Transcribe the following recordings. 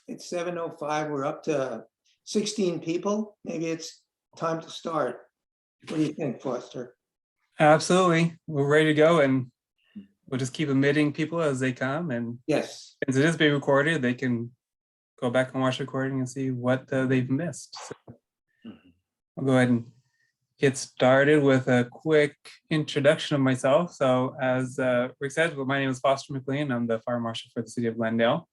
It's 7:05. We're up to 16 people. Maybe it's time to start. What do you think, Foster? Absolutely. We're ready to go, and we'll just keep admitting people as they come. And Yes. since it is being recorded, they can go back and watch the recording and see what they've missed. So I'll go ahead and get started with a quick introduction of myself. So as Rick said, my name is Foster McLean. I'm the fire marshal for the city of Glendale.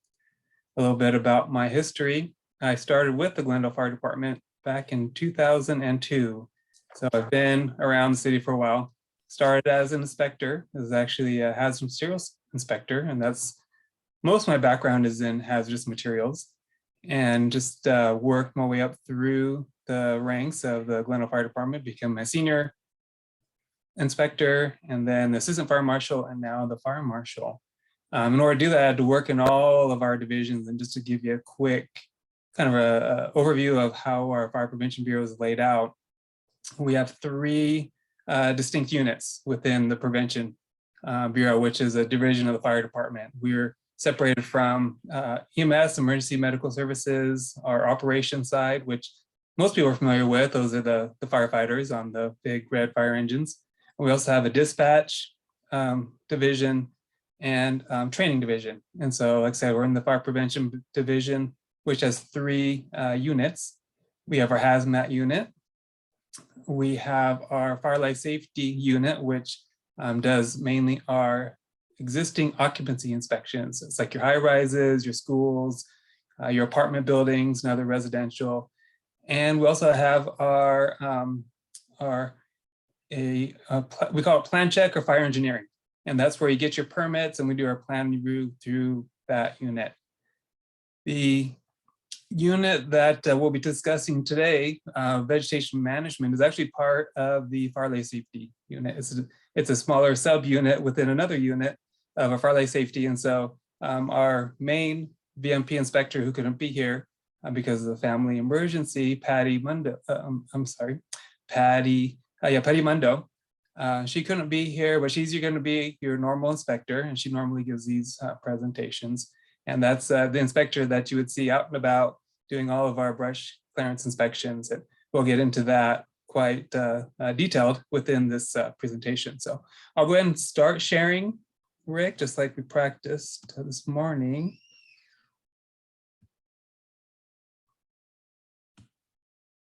A little bit about my history. I started with the Glendale Fire Department back in 2002. So I've been around the city for a while. Started as an inspector. This is actually a hazardous materials inspector, and that's most of my background is in hazardous materials, and just worked my way up through the ranks of the Glendale Fire Department, become a senior inspector, and then the assistant fire marshal, and now the fire marshal. In order to do that, I had to work in all of our divisions. And just to give you a quick kind of a overview of how our fire prevention bureau is laid out, we have three distinct units within the prevention bureau, which is a division of the fire department. We're separated from EMS, emergency medical services, our operations side, which most people are familiar with. Those are the firefighters on the big red fire engines. And we also have a dispatch division and training division. And so, like I said, we're in the fire prevention division, which has three units. We have our hazmat unit. We have our fire life safety unit, which does mainly our existing occupancy inspections. It's like your high rises, your schools, your apartment buildings, and other residential. And we also have our we call it plan check or fire engineering. And that's where you get your permits, and we do our plan review through that unit. The unit that we'll be discussing today, vegetation management, is actually part of the fire life safety unit. It's a smaller subunit within another unit of a fire life safety. And so our main VMP inspector, who couldn't be here because of the family emergency, Patty Mundo, she couldn't be here, but she's going to be your normal inspector, and she normally gives these presentations. And that's the inspector that you would see out and about doing all of our brush clearance inspections. And we'll get into that quite detailed within this presentation. So I'll go ahead and start sharing, Rick, just like we practiced this morning.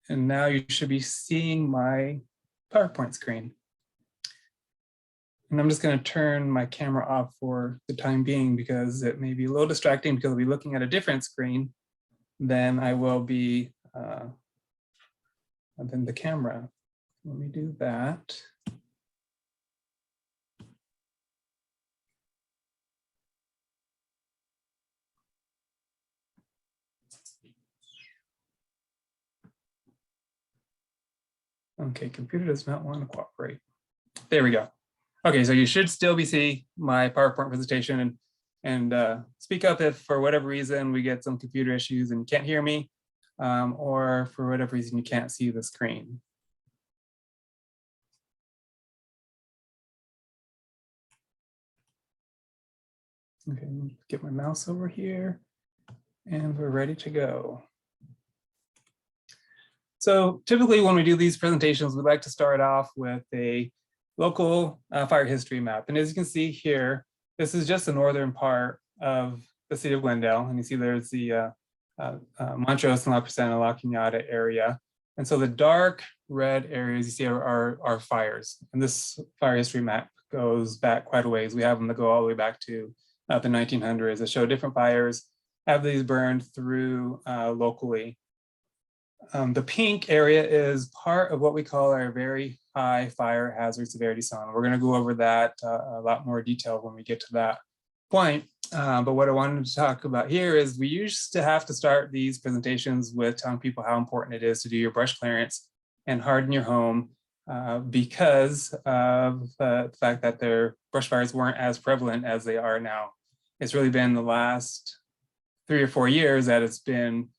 And now you should be seeing my PowerPoint screen. And I'm just going to turn my camera off for the time being, because it may be a little distracting, because I'll be looking at a different screen than I will be than the camera. Let me do that. Okay, computer does not want to cooperate. There we go. Okay, so you should still be seeing my PowerPoint presentation, and speak up if for whatever reason we get some computer issues and you can't hear me, or for whatever reason you can't see the screen. Okay, get my mouse over here, and we're ready to go. So typically when we do these presentations, we like to start off with a local fire history map. And as you can see here, this is just the northern part of the city of Glendale. And you see there's the Montrose and La Crescenta, La Cañada area. And so the dark red areas you see are fires. And this fire history map goes back quite a ways. We have them that go all the way back to the 1900s that show different fires, have these burned through locally. The pink area is part of what we call our very high fire hazard severity zone. We're going to go over that a lot more detail when we get to that point. But what I wanted to talk about here is we used to have to start these presentations with telling people how important it is to do your brush clearance and harden your home because of the fact that their brush fires weren't as prevalent as they are now. It's really been the last 3 or 4 years that it's been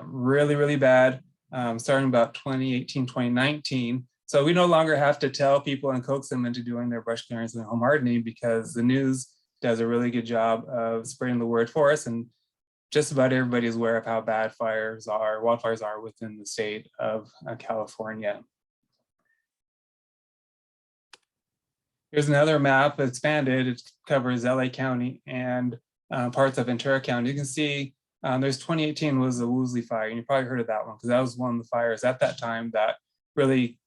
really, really bad, starting about 2018, 2019. So we no longer have to tell people and coax them into doing their brush clearance and home hardening, because the news does a really good job of spreading the word for us. And just about everybody is aware of how bad wildfires are within the state of California. Here's another map expanded. It covers LA County and parts of Ventura County. You can see there's 2018 was the Woolsey fire, and you probably heard of that one because that was one of the fires at that time that really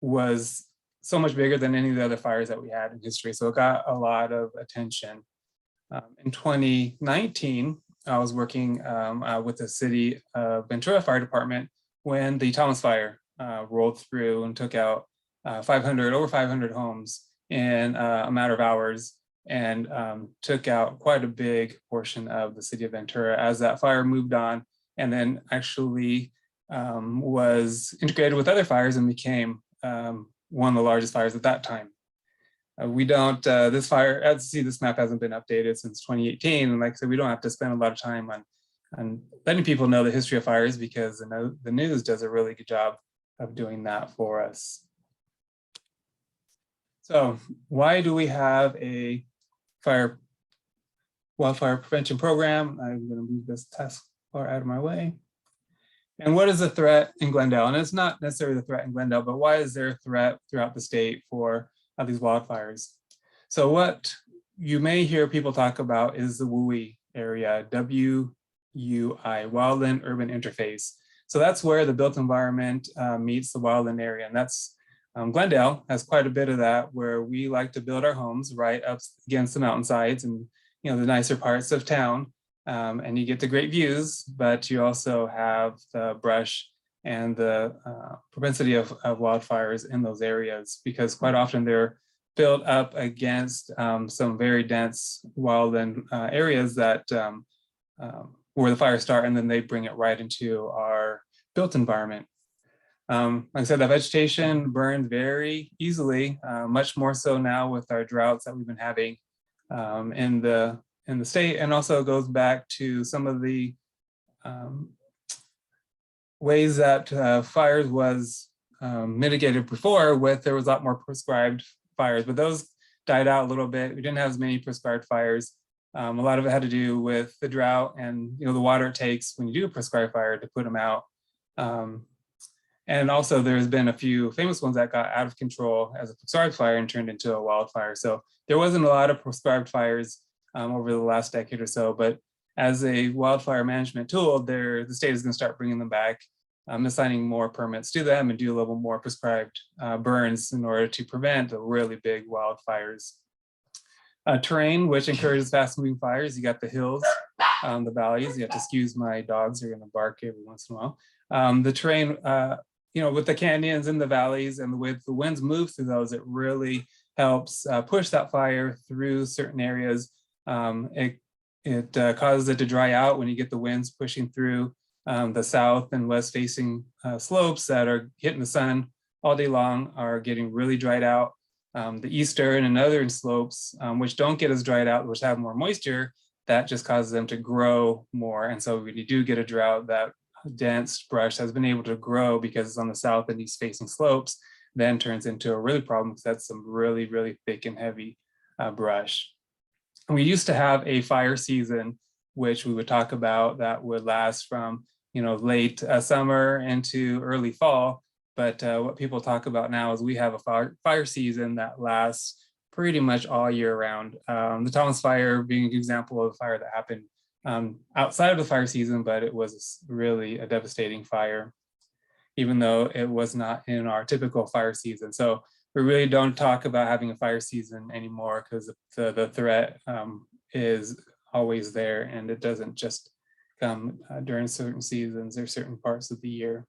was so much bigger than any of the other fires that we had in history. So it got a lot of attention. In 2019, I was working with the city of Ventura Fire Department when the Thomas Fire rolled through and took out over 500 homes in a matter of hours, and took out quite a big portion of the city of Ventura as that fire moved on, and then actually was integrated with other fires and became one of the largest fires at that time. This fire, as you see, this map hasn't been updated since 2018. And like I said, we don't have to spend a lot of time on letting people know the history of fires because the news does a really good job of doing that for us. So why do we have a wildfire prevention program? I'm going to move this task bar out of my way. And what is the threat in Glendale? And it's not necessarily the threat in Glendale, but why is there a threat throughout the state for these wildfires? So what you may hear people talk about is the WUI area, W-U-I, Wildland Urban Interface. So that's where the built environment meets the wildland area. And that's Glendale has quite a bit of that, where we like to build our homes right up against the mountainsides and the nicer parts of town. And you get the great views, but you also have the brush and the propensity of wildfires in those areas, because quite often they're built up against some very dense wildland areas that where the fires start, and then they bring it right into our built environment. Like I said, the vegetation burns very easily, much more so now with our droughts that we've been having in the state, and also goes back to some of the ways that fires was mitigated before. There was a lot more prescribed fires, but those died out a little bit. We didn't have as many prescribed fires. A lot of it had to do with the drought and the water it takes when you do a prescribed fire to put them out. And also there's been a few famous ones that got out of control as a prescribed fire and turned into a wildfire. So there wasn't a lot of prescribed fires over the last decade or so, but as a wildfire management tool, the state is going to start bringing them back, assigning more permits to them and do a little more prescribed burns in order to prevent the really big wildfires. Terrain, which encourages fast moving fires. You got the hills, the valleys. You have to excuse my dogs, they're going to bark every once in a while. The terrain, with the canyons and the valleys and the way the winds move through those, it really helps push that fire through certain areas. It causes it to dry out when you get the winds pushing through the south and west facing slopes that are hitting the sun all day long are getting really dried out. The eastern and northern slopes, which don't get as dried out, which have more moisture, that just causes them to grow more. And so when you do get a drought, that dense brush has been able to grow because it's on the south and east facing slopes, then turns into a really problem because that's some really, really thick and heavy brush. And we used to have a fire season, which we would talk about, that would last from late summer into early fall. But what people talk about now is we have a fire season that lasts pretty much all year round. The Thomas Fire being an example of a fire that happened outside of the fire season, but it was really a devastating fire, even though it was not in our typical fire season. So we really don't talk about having a fire season anymore because the threat is always there, and it doesn't just come during certain seasons or certain parts of the year.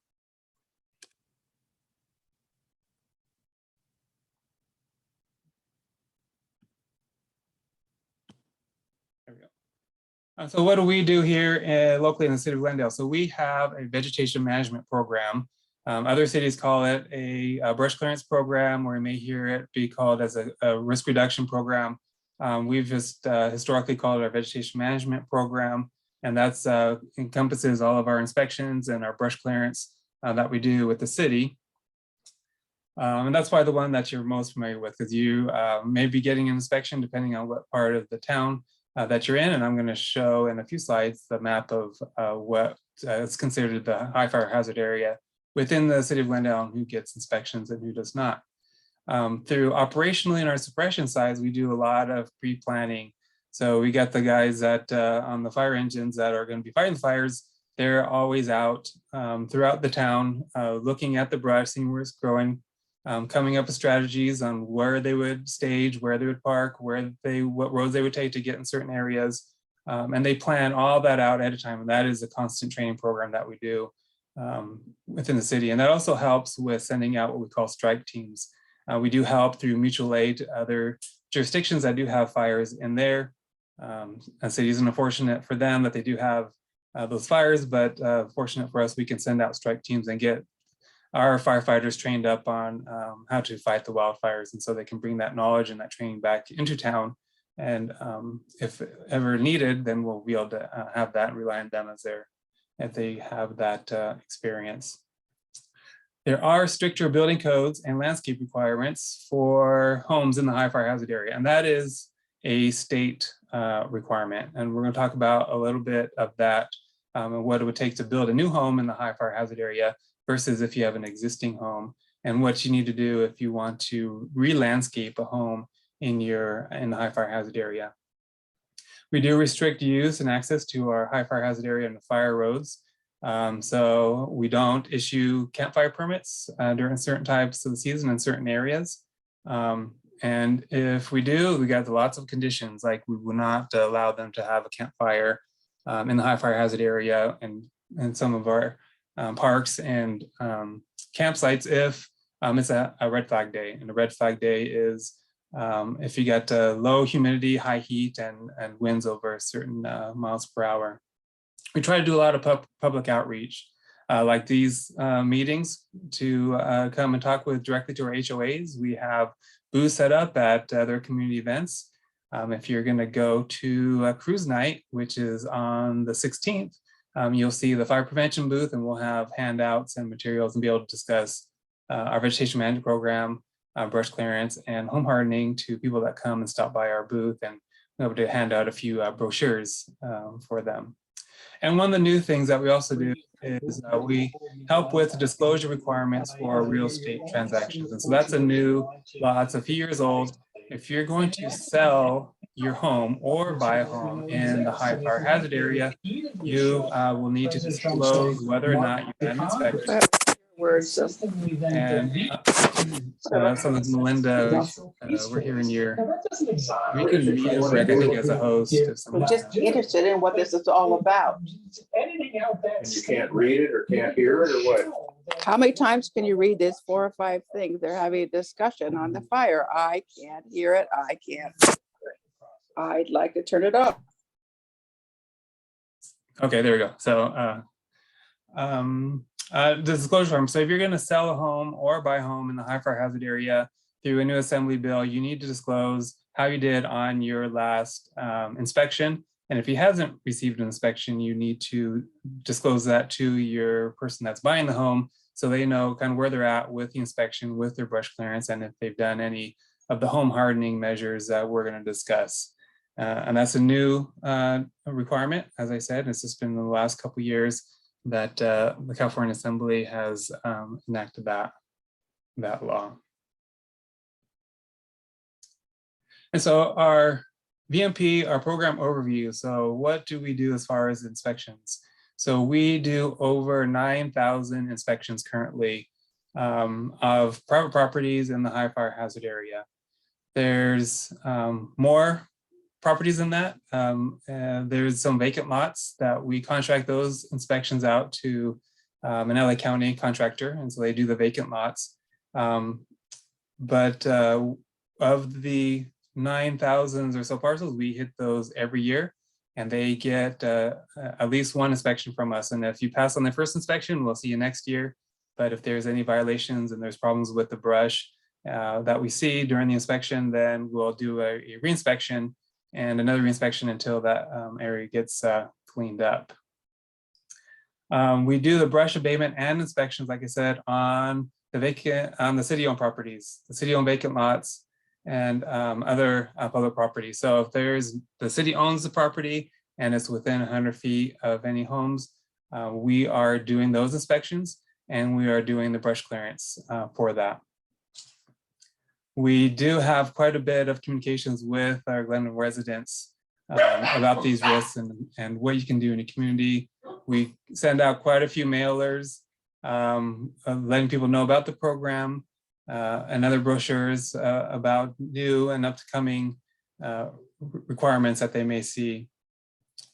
There we go. So what do we do here locally in the city of Glendale? So we have a vegetation management program. Other cities call it a brush clearance program, or you may hear it be called as a risk reduction program. We've just historically called it our vegetation management program, and that's encompasses all of our inspections and our brush clearance that we do with the city. And that's probably the one that you're most familiar with, because you may be getting an inspection depending on what part of the town that you're in, and I'm going to show in a few slides the map of what is considered the high fire hazard area within the city of Glendale, and who gets inspections and who does not. Through operationally in our suppression sides, we do a lot of pre-planning. So we got the guys that on the fire engines that are going to be fighting the fires. They're always out throughout the town, looking at the brush, seeing where it's growing, coming up with strategies on where they would stage, where they would park, what roads they would take to get in certain areas. And they plan all that out ahead of time. And that is a constant training program that we do within the city. And that also helps with sending out what we call strike teams. We do help through mutual aid to other jurisdictions that do have fires in there. And cities, and unfortunate for them that they do have those fires, but fortunate for us, we can send out strike teams and get our firefighters trained up on how to fight the wildfires. And so they can bring that knowledge and that training back into town. And if ever needed, then we'll be able to have that and rely on them if they have that experience. There are stricter building codes and landscape requirements for homes in the high fire hazard area, and that is a state requirement. And we're going to talk about a little bit of that and what it would take to build a new home in the high fire hazard area versus if you have an existing home, and what you need to do if you want to re-landscape a home in the high fire hazard area. We do restrict use and access to our high fire hazard area and the fire roads. So we don't issue campfire permits during certain types of the season in certain areas. And if we do, we got lots of conditions, like we will not allow them to have a campfire in the high fire hazard area and some of our parks and campsites if it's a red flag day. And a red flag day is if you get low humidity, high heat, and winds over certain miles per hour. We try to do a lot of public outreach, like these meetings, to come and talk directly to our HOAs. We have booths set up at their community events. If you're going to go to a cruise night, which is on the 16th, you'll see the fire prevention booth, and we'll have handouts and materials and be able to discuss our vegetation management program, brush clearance, and home hardening to people that come and stop by our booth, and we'll be able to hand out a few brochures for them. And one of the new things that we also do is we help with disclosure requirements for real estate transactions. And so that's a new law. It's a few years old. If you're going to sell your home or buy a home in the high fire hazard area, you will need to disclose whether or not you had an inspection. And that's something, Melinda, we're hearing your, we can meet Rick, I think, as a host. I'm just interested in what this is all about. And you can't read it or can't hear it or what? How many times can you read this? 4 or 5 things. They're having a discussion on the fire. I can't hear it. I can't. I'd like to turn it off. Okay, there we go. So the disclosure form. So if you're going to sell a home or buy a home in the high fire hazard area through a new assembly bill, you need to disclose how you did on your last inspection. And if he hasn't received an inspection, you need to disclose that to your person that's buying the home, so they know kind of where they're at with the inspection, with their brush clearance, and if they've done any of the home hardening measures that we're going to discuss. And that's a new requirement, as I said. It's just been in the last couple of years that the California Assembly has enacted that law. And so our VMP, our program overview. So what do we do as far as inspections? So we do over 9,000 inspections currently of private properties in the high fire hazard area. There's more properties than that. There's some vacant lots that we contract those inspections out to an LA County contractor, and so they do the vacant lots. But of the 9,000 or so parcels, we hit those every year, and they get at least one inspection from us. And if you pass on the first inspection, we'll see you next year. But if there's any violations and there's problems with the brush that we see during the inspection, then we'll do a reinspection and another reinspection until that area gets cleaned up. We do the brush abatement and inspections, like I said, on the city-owned properties, the city-owned vacant lots. and other public property. So if the city owns the property and it's within 100 feet of any homes, we are doing those inspections and we are doing the brush clearance for that. We do have quite a bit of communications with our Glendale residents about these risks and what you can do in the community. We send out quite a few mailers letting people know about the program and other brochures about new and upcoming requirements that they may see.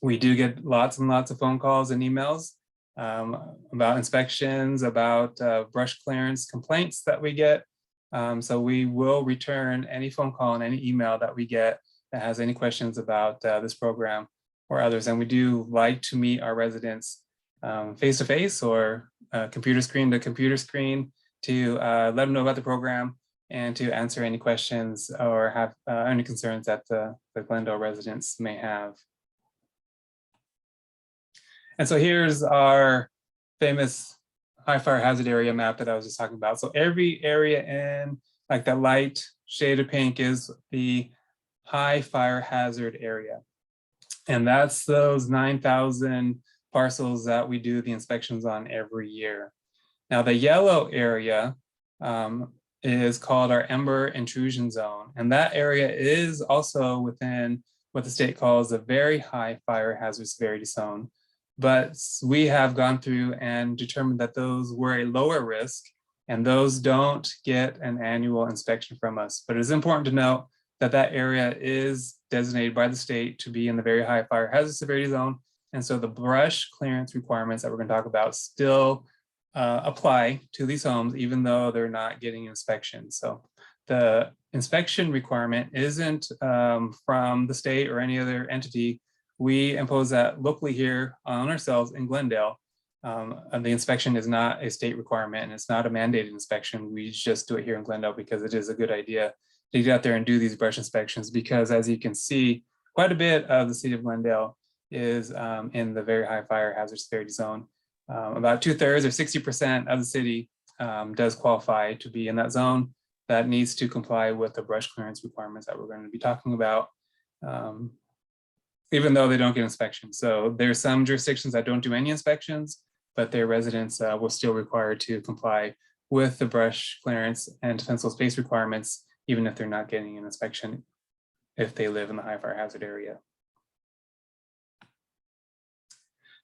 We do get lots and lots of phone calls and emails about inspections, about brush clearance complaints that we get. So we will return any phone call and any email that we get that has any questions about this program or others. And we do like to meet our residents face to face or computer screen to computer screen to let them know about the program and to answer any questions or have any concerns that the Glendale residents may have. And so here's our famous high fire hazard area map that I was just talking about. So every area in like that light shade of pink is the high fire hazard area. And that's those 9,000 parcels that we do the inspections on every year. Now the yellow area is called our ember intrusion zone. And that area is also within what the state calls a very high fire hazard severity zone. But we have gone through and determined that those were a lower risk and those don't get an annual inspection from us. But it's important to note that that area is designated by the state to be in the very high fire hazard severity zone. And so the brush clearance requirements that we're going to talk about still apply to these homes, even though they're not getting inspections. So the inspection requirement isn't from the state or any other entity. We impose that locally here on ourselves in Glendale. And the inspection is not a state requirement and it's not a mandated inspection. We just do it here in Glendale because it is a good idea to get out there and do these brush inspections, because as you can see, quite a bit of the city of Glendale is in the very high fire hazard severity zone. About 2/3 or 60% of the city does qualify to be in that zone that needs to comply with the brush clearance requirements that we're going to be talking about, even though they don't get inspections. So there's some jurisdictions that don't do any inspections, but their residents will still require to comply with the brush clearance and defensible space requirements, even if they're not getting an inspection if they live in the high fire hazard area.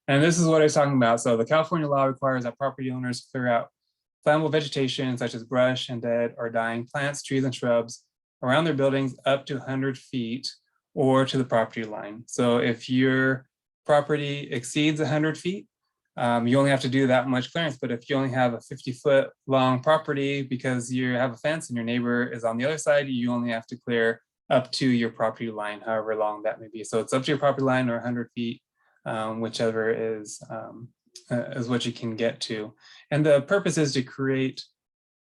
And this is what I was talking about. So the California law requires that property owners clear out flammable vegetation such as brush and dead or dying plants, trees, and shrubs around their buildings up to 100 feet or to the property line. So if your property exceeds 100 feet, you only have to do that much clearance. But if you only have a 50-foot long property because you have a fence and your neighbor is on the other side, you only have to clear up to your property line, however long that may be. So it's up to your property line or 100 feet, whichever is what you can get to. And the purpose is to create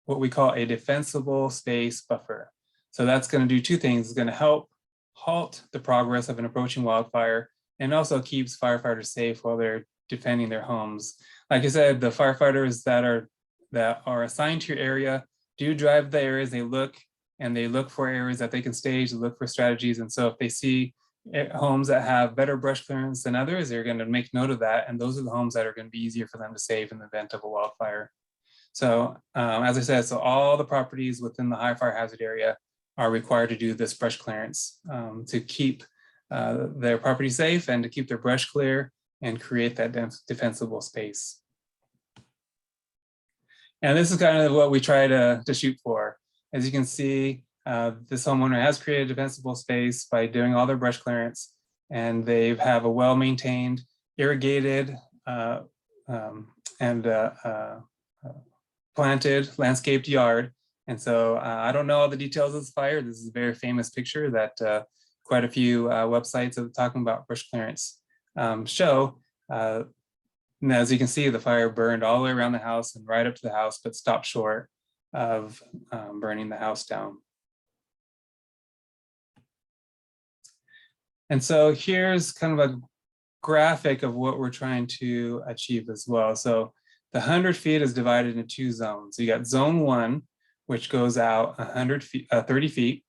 what we call a defensible space buffer. So that's going to do two things. It's going to help halt the progress of an approaching wildfire and also keeps firefighters safe while they're defending their homes. Like I said, the firefighters that are assigned to your area do drive the areas. They look for areas that they can stage, look for strategies. And so if they see homes that have better brush clearance than others, they're going to make note of that. And those are the homes that are going to be easier for them to save in the event of a wildfire. So as I said, so all the properties within the high fire hazard area are required to do this brush clearance to keep their property safe and to keep their brush clear and create that defensible space. And this is kind of what we try to shoot for. As you can see, this homeowner has created a defensible space by doing all their brush clearance, and they have a well-maintained, irrigated, and planted, landscaped yard. And so I don't know all the details of this fire. This is a very famous picture that quite a few websites of talking about brush clearance show. And as you can see, the fire burned all the way around the house and right up to the house, but stopped short of burning the house down. And so here's kind of a graphic of what we're trying to achieve as well. So the 100 feet is divided into two zones. So you got zone 1, which goes out 30 feet.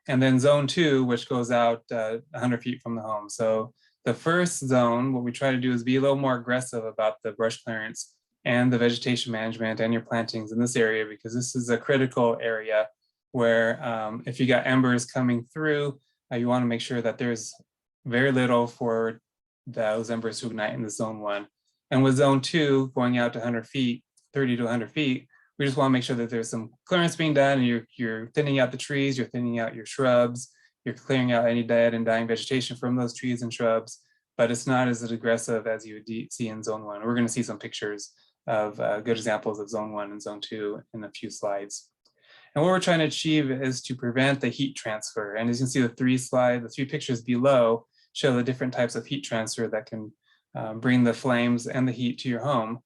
And then zone 2, which goes out 100 feet from the home. So the first zone, what we try to do is be a little more aggressive about the brush clearance and the vegetation management and your plantings in this area, because this is a critical area where if you got embers coming through, you want to make sure that there's very little for those embers to ignite in the zone 1. And with zone 2 going out to 100 feet, 30 to 100 feet, we just want to make sure that there's some clearance being done, and you're thinning out the trees, you're thinning out your shrubs, you're clearing out any dead and dying vegetation from those trees and shrubs, but it's not as aggressive as you would see in zone 1. We're going to see some pictures of good examples of zone 1 and zone 2 in a few slides. And what we're trying to achieve is to prevent the heat transfer. And as you can see, the three pictures below show the different types of heat transfer that can bring the flames and the heat to your home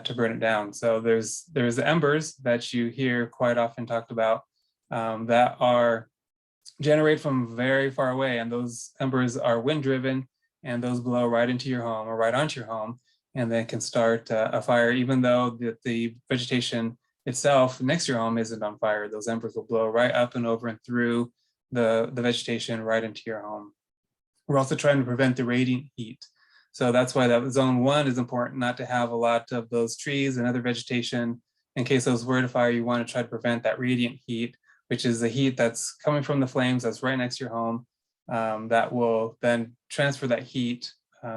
to burn it down. So there's the embers that you hear quite often talked about that are generated from very far away, and those embers are wind driven, and those blow right into your home or right onto your home, and then can start a fire, even though the vegetation itself next to your home isn't on fire. Those embers will blow right up and over and through the vegetation right into your home. We're also trying to prevent the radiant heat. So that's why that zone 1 is important, not to have a lot of those trees and other vegetation. In case those were to fire, you want to try to prevent that radiant heat, which is the heat that's coming from the flames that's right next to your home, that will then transfer that heat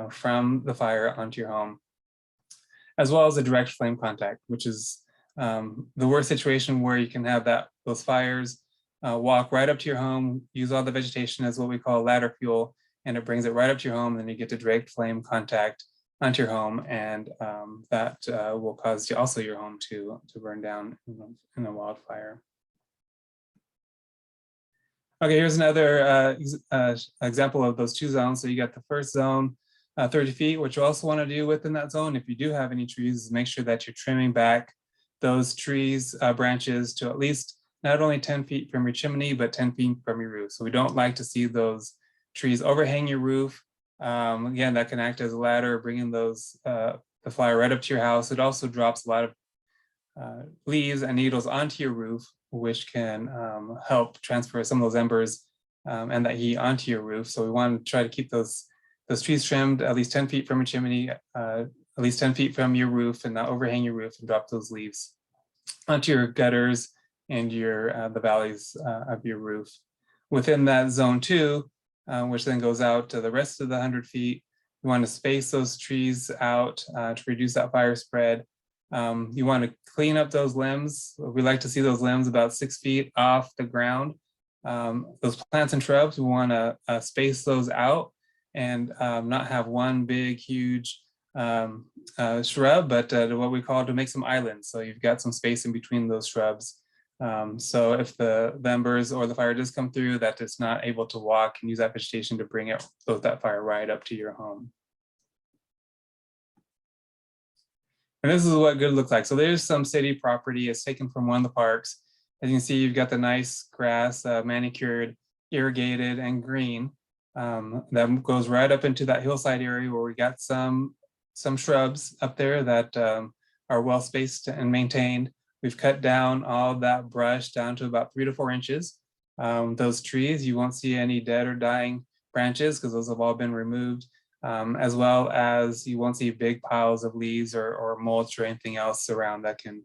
from the fire onto your home, as well as the direct flame contact, which is the worst situation, where you can have those fires walk right up to your home, use all the vegetation as what we call ladder fuel, and it brings it right up to your home, and then you get to direct flame contact onto your home, and that will cause also your home to burn down in a wildfire. Okay, here's another example of those two zones. So you got the first zone, 30 feet. What you also want to do within that zone, if you do have any trees, is make sure that you're trimming back those trees, branches to at least not only 10 feet from your chimney, but 10 feet from your roof. So we don't like to see those trees overhang your roof. Again, that can act as a ladder, bringing the fire right up to your house. It also drops a lot of leaves and needles onto your roof, which can help transfer some of those embers and that heat onto your roof. So we want to try to keep those trees trimmed at least 10 feet from your chimney, at least 10 feet from your roof, and not overhang your roof and drop those leaves onto your gutters and the valleys of your roof. Within that zone 2, which then goes out to the rest of the 100 feet, you want to space those trees out to reduce that fire spread. You want to clean up those limbs. We like to see those limbs about 6 feet off the ground. Those plants and shrubs, we want to space those out and not have one big, huge shrub, but what we call to make some islands. So you've got some space in between those shrubs. So if the embers or the fire does come through, that it's not able to walk and use that vegetation to bring that fire right up to your home. And this is what good looks like. So there's some city property. It's taken from one of the parks. As you can see, you've got the nice grass, manicured, irrigated, and green. That goes right up into that hillside area where we got some shrubs up there that are well spaced and maintained. We've cut down all of that brush down to about 3 to 4 inches. Those trees, you won't see any dead or dying branches because those have all been removed, as well as you won't see big piles of leaves or mulch or anything else around that can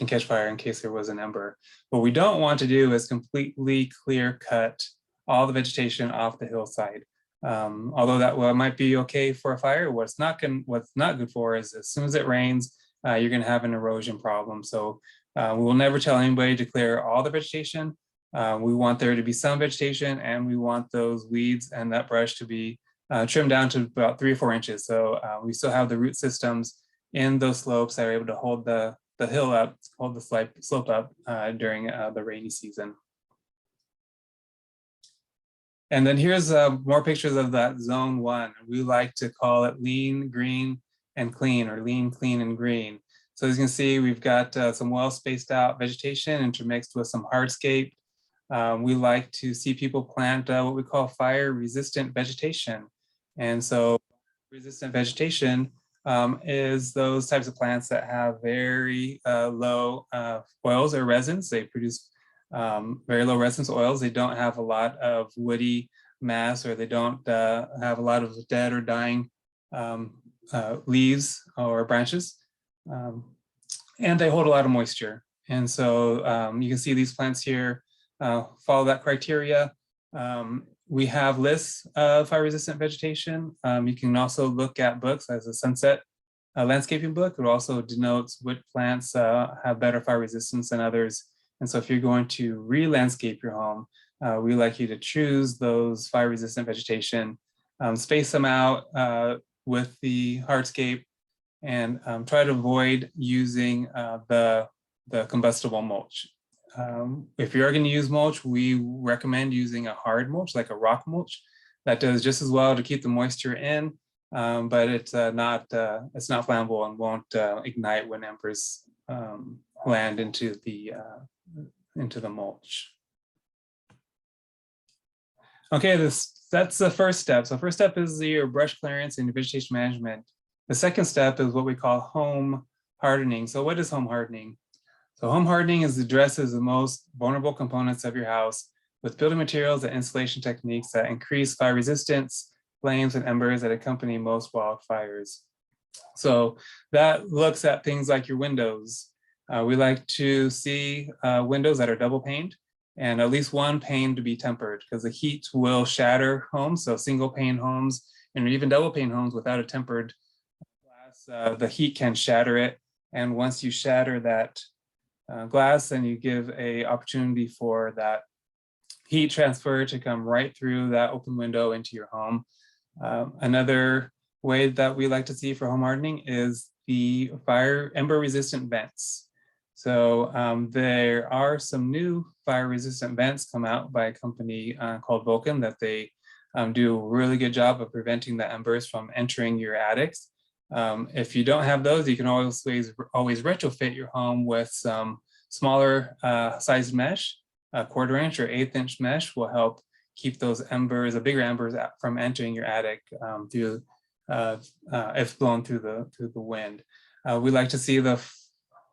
catch fire in case there was an ember. What we don't want to do is completely clear cut all the vegetation off the hillside. Although that might be okay for a fire, what's not good for is as soon as it rains, you're going to have an erosion problem. So we will never tell anybody to clear all the vegetation. We want there to be some vegetation, and we want those weeds and that brush to be trimmed down to about 3 or 4 inches. So we still have the root systems in those slopes that are able to hold the hill up, hold the slope up during the rainy season. And then here's more pictures of that zone 1. We like to call it lean, green, and clean, or lean, clean, and green. So as you can see, we've got some well spaced out vegetation intermixed with some hardscape. We like to see people plant what we call fire resistant vegetation. And so resistant vegetation is those types of plants that have very low oils or resins. They produce very low resistance oils. They don't have a lot of woody mass, or they don't have a lot of dead or dying leaves or branches. And they hold a lot of moisture. And so you can see these plants here follow that criteria. We have lists of fire-resistant vegetation. You can also look at books as a sunset landscaping book. It also denotes what plants have better fire resistance than others. And so if you're going to re-landscape your home, we like you to choose those fire-resistant vegetation, space them out with the hardscape, and try to avoid using the combustible mulch. If you're going to use mulch, we recommend using a hard mulch, like a rock mulch. That does just as well to keep the moisture in, but it's not flammable and won't ignite when embers land into the mulch. Okay, that's the first step. So first step is your brush clearance and vegetation management. The second step is what we call home hardening. So what is home hardening? So home hardening is addresses the most vulnerable components of your house with building materials and installation techniques that increase fire resistance, flames, and embers that accompany most wildfires. So that looks at things like your windows. We like to see windows that are double paned, and at least one pane to be tempered, because the heat will shatter homes. So single pane homes and even double pane homes without a tempered glass, the heat can shatter it. And once you shatter that glass, then you give a opportunity for that heat transfer to come right through that open window into your home. Another way that we like to see for home hardening is the fire ember resistant vents. So there are some new fire resistant vents come out by a company called Vulcan that they do a really good job of preventing the embers from entering your attics. If you don't have those, you can always retrofit your home with some smaller sized mesh. A 1/4 inch or 1/8 inch mesh will help keep those embers, the bigger embers, from entering your attic through if blown through the wind. We like to see the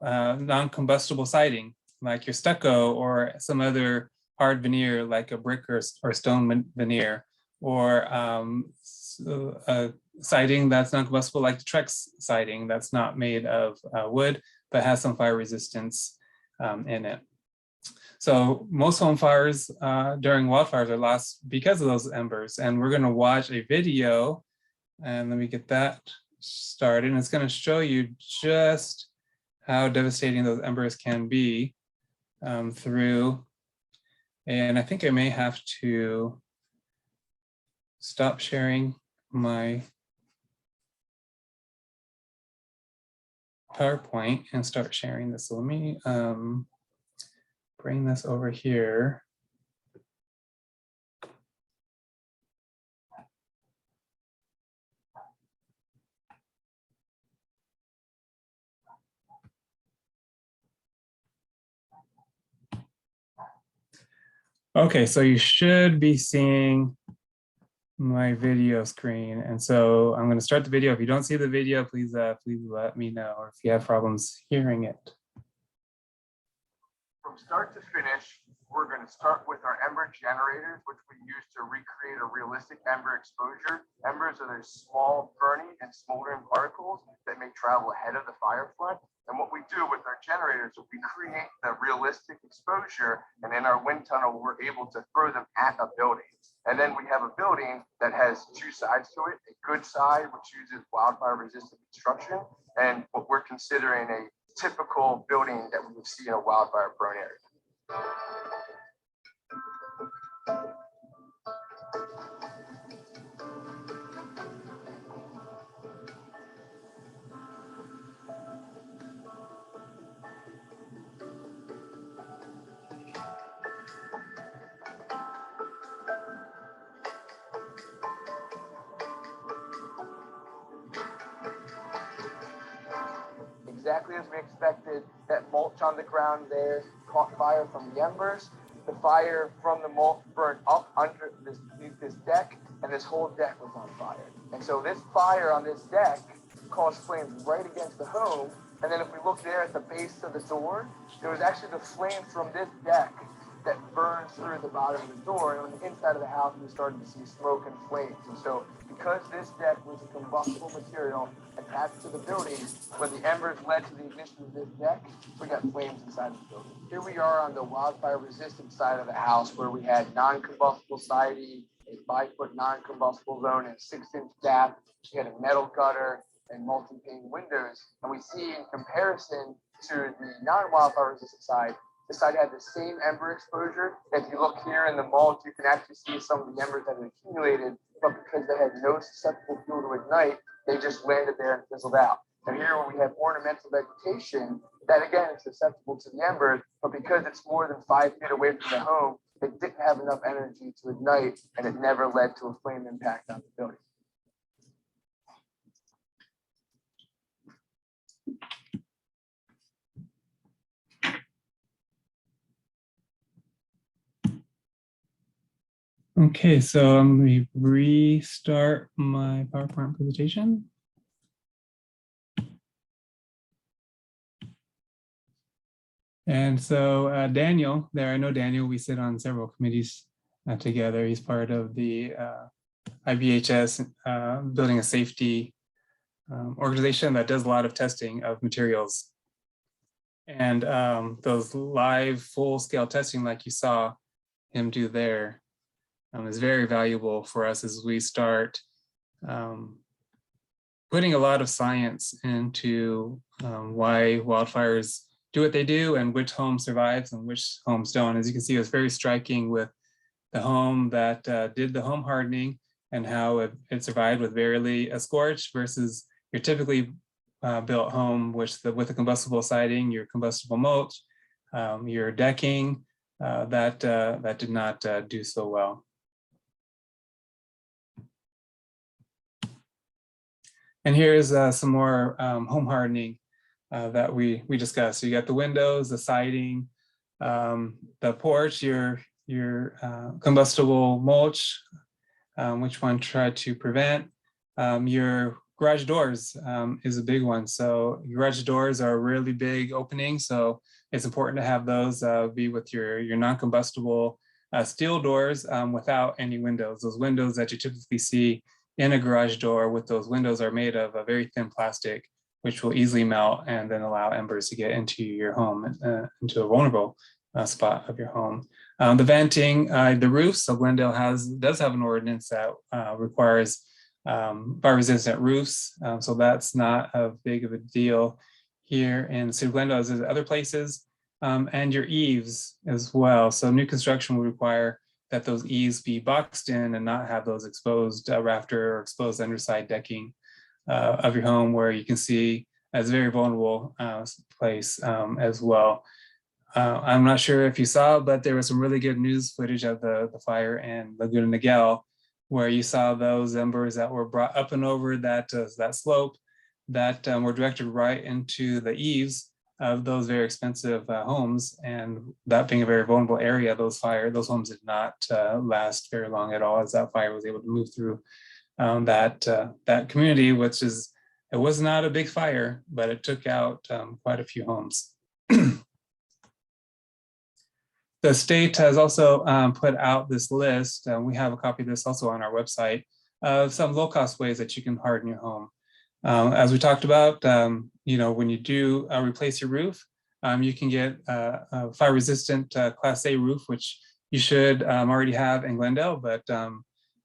non-combustible siding, like your stucco or some other hard veneer, like a brick or stone veneer, or a siding that's non-combustible, like the Trex siding that's not made of wood, but has some fire resistance in it. So most home fires during wildfires are lost because of those embers. And we're going to watch a video, and let me get that started. And it's going to show you just how devastating those embers can be through. And I think I may have to stop sharing my PowerPoint and start sharing this. So let me bring this over here. Okay, so you should be seeing my video screen. And so I'm going to start the video. If you don't see the video, please let me know, or if you have problems hearing it. From start to finish, we're going to start with our ember generators, which we use to recreate a realistic ember exposure. Embers are those small burning and smoldering particles that may travel ahead of the fire front. And what we do with our generators is we create the realistic exposure, and in our wind tunnel, we're able to throw them at a building. And then we have a building that has two sides to it, a good side, which uses wildfire resistant construction, and what we're considering a typical building that we would see in a wildfire prone area. Exactly as we expected, that mulch on the ground there caught fire from the embers. The fire from the mulch burned up under this deck, and this whole deck was on fire. And so this fire on this deck caused flames right against the home. And then if we look there at the base of the door, there was actually the flames from this deck that burns through the bottom of the door. And on the inside of the house, we started to see smoke and flames. And so because this deck was a combustible material attached to the building, when the embers led to the ignition of this deck, we got flames inside of the building. Here we are on the wildfire resistant side of the house where we had non-combustible siding, a 5-foot non-combustible zone, and a 6-inch gap. We had a metal gutter and multi-pane windows. And we see in comparison to the non-wildfire resistant side, this side had the same ember exposure. If you look here in the mulch, you can actually see some of the embers that had accumulated, but because they had no susceptible fuel to ignite, they just landed there and fizzled out. And here where we have ornamental vegetation, that again is susceptible to the embers, but because it's more than 5 feet away from the home, it didn't have enough energy to ignite, and it never led to a flame impact on the building. Okay, so let me restart my PowerPoint presentation. And so Daniel, I know Daniel, we sit on several committees together. He's part of the IBHS Building a Safety organization that does a lot of testing of materials. And those live full-scale testing like you saw him do there is very valuable for us as we start putting a lot of science into why wildfires do what they do and which home survives and which homes don't. As you can see, it's very striking with the home that did the home hardening and how it survived with barely a scorch versus your typically built home, which with the combustible siding, your combustible mulch, your decking, that did not do so well. And here's some more home hardening that we discussed. So you got the windows, the siding, the porch, your combustible mulch, which one tried to prevent. Your garage doors is a big one. So garage doors are a really big opening. So it's important to have those be with your non-combustible steel doors without any windows. Those windows that you typically see in a garage door with those windows are made of a very thin plastic, which will easily melt and then allow embers to get into your home, into a vulnerable spot of your home. The venting, the roofs, so Glendale does have an ordinance that requires fire resistant roofs. So that's not a big of a deal here in the city of Glendale as other places. And your eaves as well. So new construction will require that those eaves be boxed in and not have those exposed rafter or exposed underside decking of your home, where you can see as a very vulnerable place as well. I'm not sure if you saw, but there was some really good news footage of the fire in Laguna Niguel, where you saw those embers that were brought up and over that slope that were directed right into the eaves of those very expensive homes. And that being a very vulnerable area, those homes did not last very long at all, as that fire was able to move through that community, it was not a big fire, but it took out quite a few homes. The state has also put out this list, we have a copy of this also on our website, of some low-cost ways that you can harden your home. As we talked about, when you do replace your roof, you can get a fire-resistant Class A roof, which you should already have in Glendale. But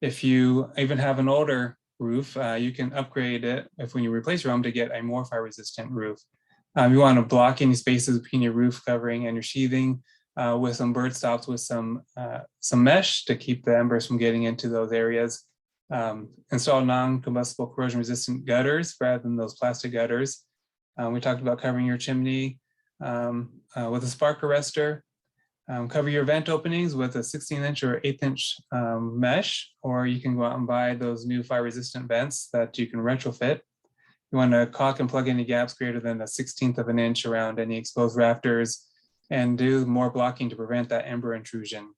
if you even have an older roof, you can upgrade it when you replace your home to get a more fire-resistant roof. You want to block any spaces between your roof covering and your sheathing with some bird stops with some mesh to keep the embers from getting into those areas. Install non-combustible corrosion-resistant gutters rather than those plastic gutters. We talked about covering your chimney with a spark arrestor. Cover your vent openings with a 16-inch or 8-inch mesh, or you can go out and buy those new fire-resistant vents that you can retrofit. You want to caulk and plug any gaps greater than a 1/16 of an inch around any exposed rafters, and do more blocking to prevent that ember intrusion.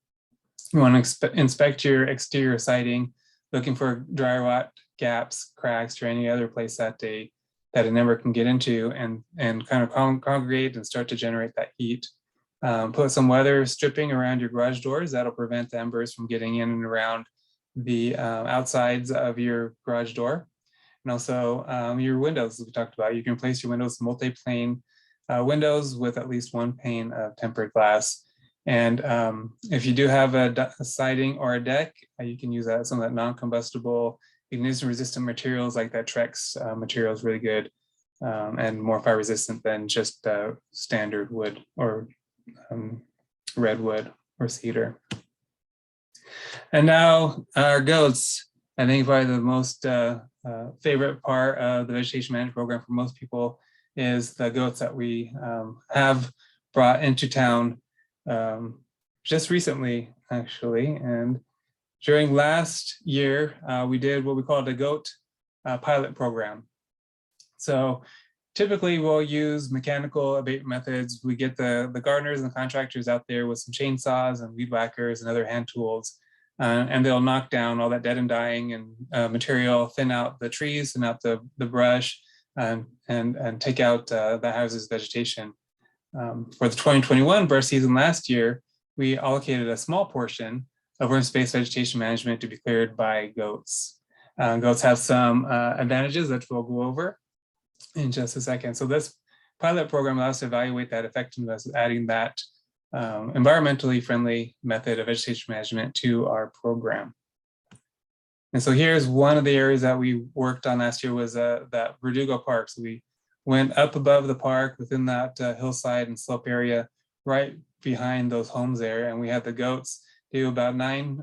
You want to inspect your exterior siding, looking for dry rot, gaps, cracks, or any other place that an ember can get into and kind of congregate and start to generate that heat. Put some weather stripping around your garage doors. That'll prevent the embers from getting in and around the outsides of your garage door. And also your windows, as we talked about. You can place your windows multi-plane windows with at least one pane of tempered glass. And if you do have a siding or a deck, you can use some of that non-combustible ignition resistant materials like that Trex material is really good and more fire resistant than just standard wood or redwood or cedar. And now our goats, I think probably the most favorite part of the vegetation management program for most people is the goats that we have brought into town just recently, actually. And during last year, we did what we called a goat pilot program. So typically we'll use mechanical abatement methods. We get the gardeners and the contractors out there with some chainsaws and weed whackers and other hand tools, and they'll knock down all that dead and dying and material, thin out the trees, thin out the brush, and take out the hazardous vegetation. For the 2021 brush season last year, we allocated a small portion of worm space vegetation management to be cleared by goats. Goats have some advantages that we'll go over in just a second. So this pilot program allows us to evaluate that effectiveness of adding that environmentally friendly method of vegetation management to our program. And so here's one of the areas that we worked on last year was that Verdugo Park. So we went up above the park within that hillside and slope area right behind those homes there. And we had the goats do about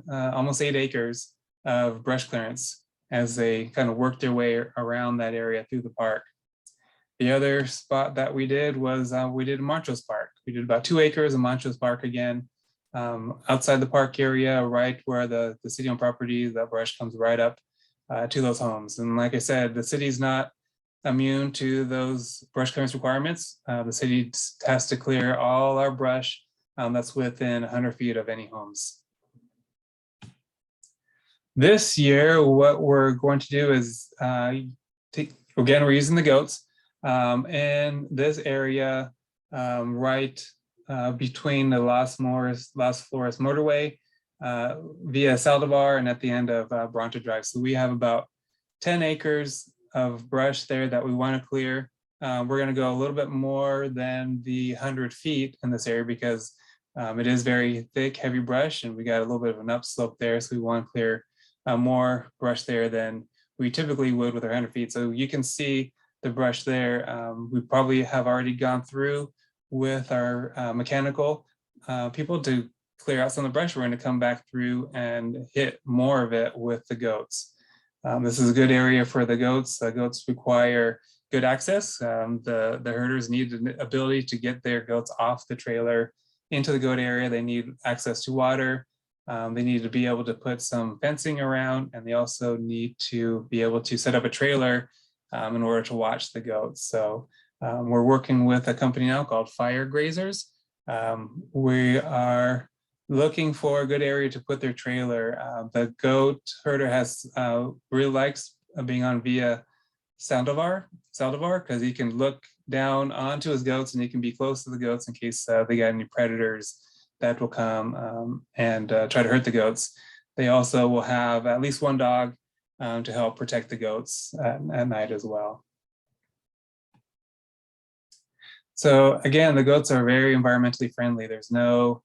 almost 8 acres of brush clearance as they kind of worked their way around that area through the park. The other spot that we did was we did Montrose Park. We did about 2 acres of Montrose Park again, outside the park area, right where the city-owned property, that brush comes right up to those homes. And like I said, the city's not immune to those brush clearance requirements. The city has to clear all our brush that's within 100 feet of any homes. This year, what we're going to do is, again, we're using the goats in this area right between the Las Flores motorway via Saldivar and at the end of Bronte Drive. So we have about 10 acres of brush there that we want to clear. We're going to go a little bit more than the 100 feet in this area because it is very thick, heavy brush, and we got a little bit of an upslope there. So we want to clear more brush there than we typically would with our 100 feet. So you can see the brush there. We probably have already gone through with our mechanical people to clear out some of the brush. We're going to come back through and hit more of it with the goats. This is a good area for the goats. The goats require good access. The herders need the ability to get their goats off the trailer into the goat area. They need access to water. They need to be able to put some fencing around, and they also need to be able to set up a trailer in order to watch the goats. So we're working with a company now called Fire Grazers. We are looking for a good area to put their trailer. The goat herder really likes being on via Saldivar, because he can look down onto his goats and he can be close to the goats in case they got any predators that will come and try to hurt the goats. They also will have at least one dog to help protect the goats at night as well. So again, the goats are very environmentally friendly. There's no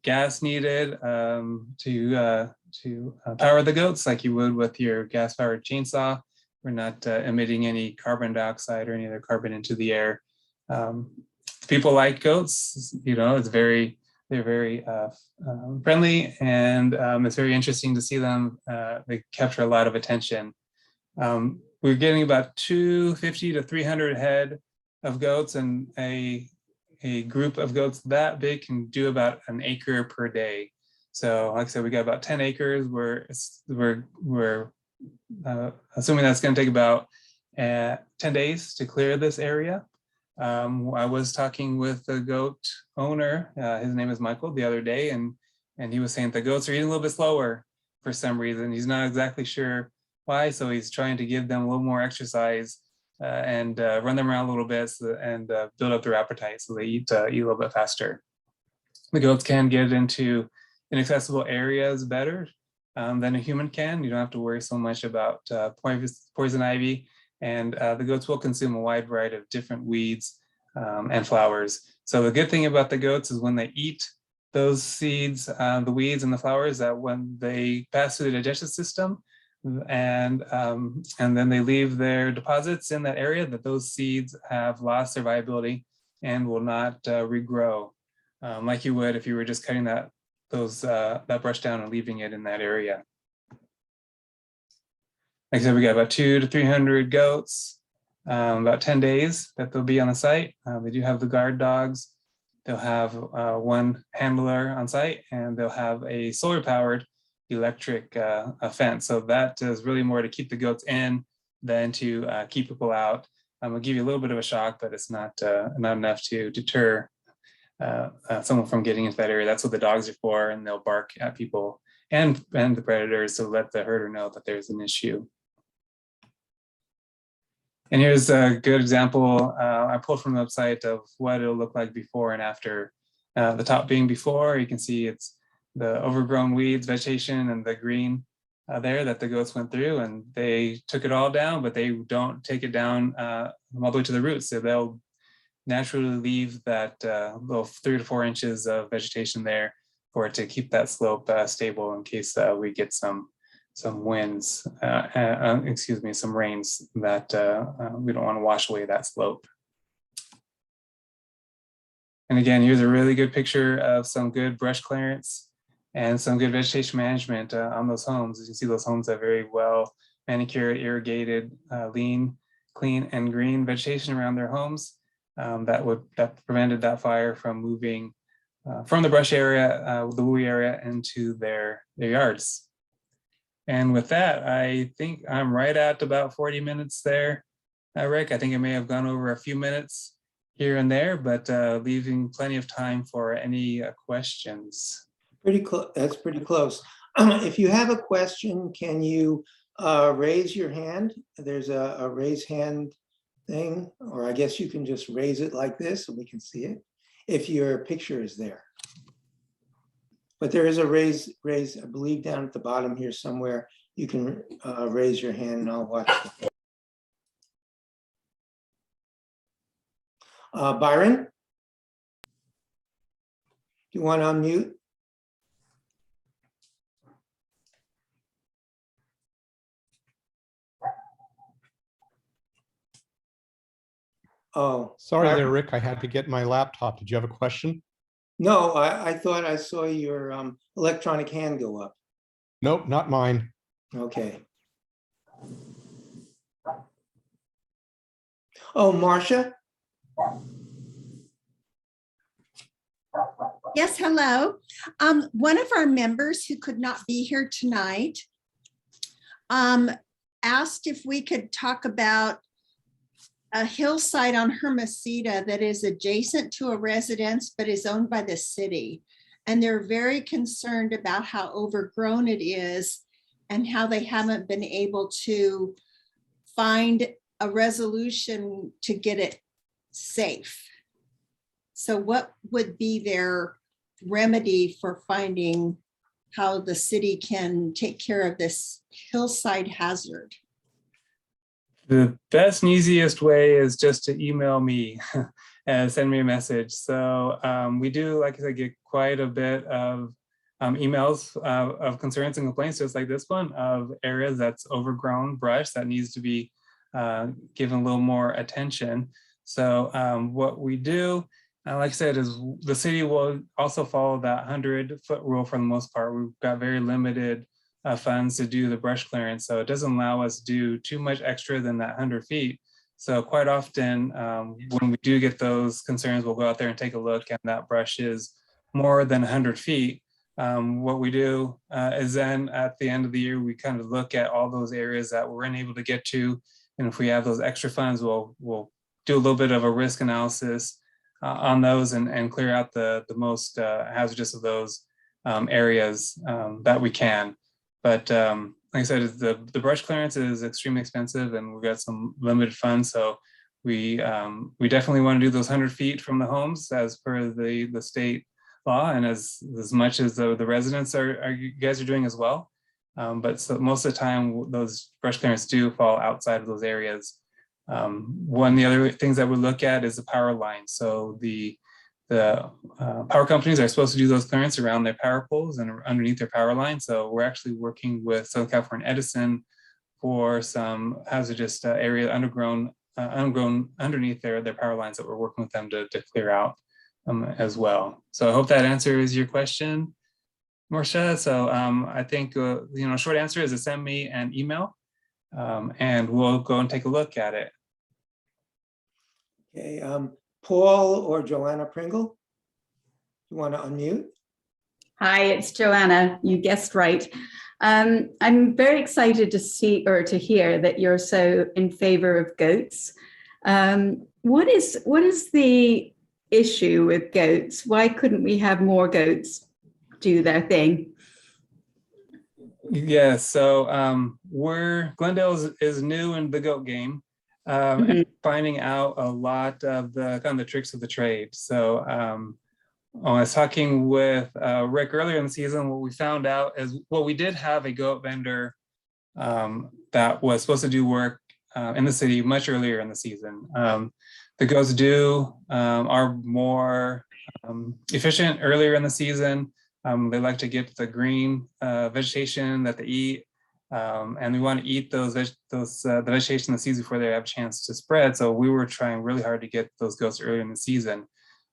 gas needed to power the goats like you would with your gas-powered chainsaw. We're not emitting any carbon dioxide or any other carbon into the air. People like goats, they're very friendly, and it's very interesting to see them. They capture a lot of attention. We're getting about 250 to 300 head of goats, and a group of goats that big can do about an acre per day. So like I said, we got about 10 acres. We're assuming that's going to take about 10 days to clear this area. I was talking with the goat owner, his name is Michael, the other day, and he was saying the goats are eating a little bit slower for some reason. He's not exactly sure why, so he's trying to give them a little more exercise and run them around a little bit and build up their appetite so they eat a little bit faster. The goats can get into inaccessible areas better than a human can. You don't have to worry so much about poison ivy, and the goats will consume a wide variety of different weeds and flowers. So the good thing about the goats is when they eat those seeds, the weeds and the flowers, that when they pass through the digestive system and then they leave their deposits in that area, that those seeds have lost their viability and will not regrow like you would if you were just cutting that brush down and leaving it in that area. Like I said, we got about 200 to 300 goats, about 10 days that they'll be on the site. They do have the guard dogs. They'll have one handler on site, and they'll have a solar powered electric fence. So that is really more to keep the goats in than to keep people out. I'll give you a little bit of a shock, but it's not enough to deter someone from getting into that area. That's what the dogs are for, and they'll bark at people and the predators to let the herder know that there's an issue. And here's a good example I pulled from the website of what it'll look like before and after. The top being before, you can see it's the overgrown weeds, vegetation, and the green there that the goats went through, and they took it all down, but they don't take it down all the way to the roots. So they'll naturally leave that little 3 to 4 inches of vegetation there for it to keep that slope stable in case we get some winds, some rains that we don't want to wash away that slope. And again, here's a really good picture of some good brush clearance and some good vegetation management on those homes. As you can see, those homes have very well manicured, irrigated, lean, clean, and green vegetation around their homes that prevented that fire from moving from the brush area, the woolly area, into their yards. And with that, I think I'm right at about 40 minutes there, Rick. I think I may have gone over a few minutes here and there, but leaving plenty of time for any questions. Pretty close. That's pretty close. If you have a question, can you raise your hand? There's a raise hand thing, or I guess you can just raise it like this so we can see it if your picture is there. But there is a raise, I believe down at the bottom here somewhere, you can raise your hand and I'll watch it. Byron? Do you want to unmute? Oh. Sorry there, Rick. I had to get my laptop. Did you have a question? No, I thought I saw your electronic hand go up. Nope, not mine. Okay. Oh, Marcia? Yes, hello. One of our members who could not be here tonight asked if we could talk about a hillside on Hermosita that is adjacent to a residence but is owned by the city. And they're very concerned about how overgrown it is and how they haven't been able to find a resolution to get it safe. So what would be their remedy for finding how the city can take care of this hillside hazard? The best and easiest way is just to email me and send me a message. So we do, like I said, get quite a bit of emails of concerns and complaints, just like this one, of areas that's overgrown brush that needs to be given a little more attention. So what we do, like I said, is the city will also follow that 100-foot rule for the most part. We've got very limited funds to do the brush clearance, so it doesn't allow us to do too much extra than that 100 feet. So quite often when we do get those concerns, we'll go out there and take a look, and that brush is more than 100 feet. What we do is then at the end of the year, we kind of look at all those areas that we're unable to get to, and if we have those extra funds, we'll do a little bit of a risk analysis on those and clear out the most hazardous of those areas that we can. But like I said, the brush clearance is extremely expensive, and we've got some limited funds. So we definitely want to do those 100 feet from the homes as per the state law, and as much as the residents you guys are doing as well. But so most of the time, those brush clearance do fall outside of those areas. One of the other things that we look at is the power line. So the power companies are supposed to do those clearance around their power poles and underneath their power line. So we're actually working with Southern California Edison for some hazardous area underground underneath their power lines that we're working with them to clear out as well. So I hope that answers your question, Marcia. So I think, short answer is to send me an email and we'll go and take a look at it. Okay, Paul or Joanna Pringle, you want to unmute? Hi, it's Joanna. You guessed right. I'm very excited to see or to hear that you're so in favor of goats. What is the issue with goats? Why couldn't we have more goats do their thing? Yeah, so Glendale is new in the goat game, and finding out a lot of the kind of the tricks of the trade. So I was talking with Rick earlier in the season. What we found out is, well, we did have a goat vendor that was supposed to do work in the city much earlier in the season. The goats are more efficient earlier in the season. They like to get the green vegetation that they eat, and we want to eat the vegetation the season before they have a chance to spread. So we were trying really hard to get those goats earlier in the season.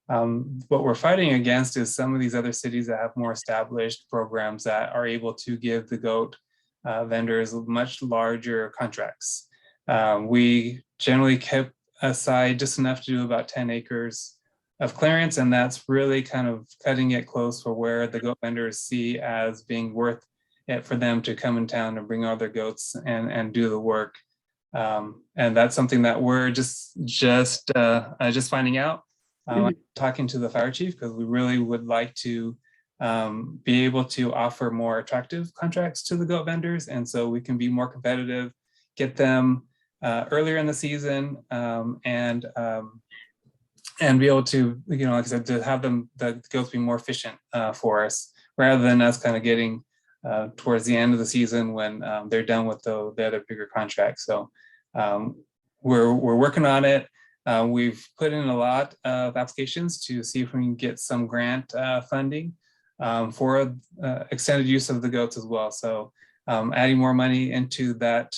What we're fighting against is some of these other cities that have more established programs that are able to give the goat vendors much larger contracts. We generally kept aside just enough to do about 10 acres of clearance, and that's really kind of cutting it close for where the goat vendors see as being worth it for them to come in town and bring all their goats and do the work. And that's something that we're just finding out. Talking to the fire chief, because we really would like to be able to offer more attractive contracts to the goat vendors, and so we can be more competitive, get them earlier in the season, and be able to, like I said, to have the goats be more efficient for us, rather than us kind of getting towards the end of the season when they're done with the other bigger contracts. So we're working on it. We've put in a lot of applications to see if we can get some grant funding for extended use of the goats as well. So adding more money into that